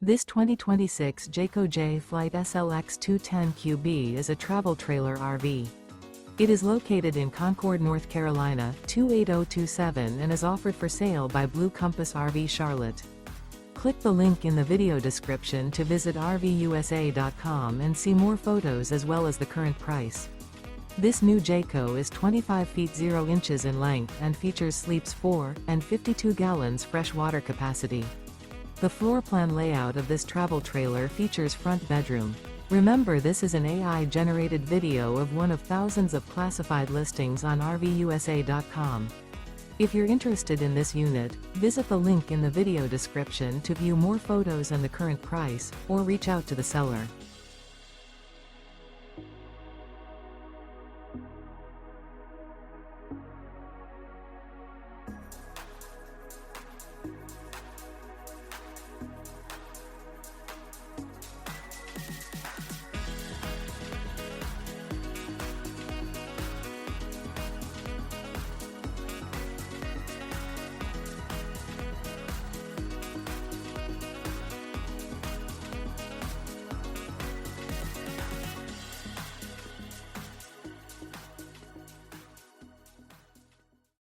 This 2026 Jayco Jay Flight SLX 210QB is a travel trailer RV. It is located in Concord, North Carolina, 28027 and is offered for sale by Blue Compass RV Charlotte. Click the link in the video description to visit RVUSA.com and see more photos as well as the current price. This new Jayco is 25 feet 0 inches in length and features sleeps 4 and 52 gallons fresh water capacity. The floor plan layout of this travel trailer features front bedroom. Remember, this is an AI-generated video of one of thousands of classified listings on RVUSA.com. If you're interested in this unit, visit the link in the video description to view more photos and the current price, or reach out to the seller.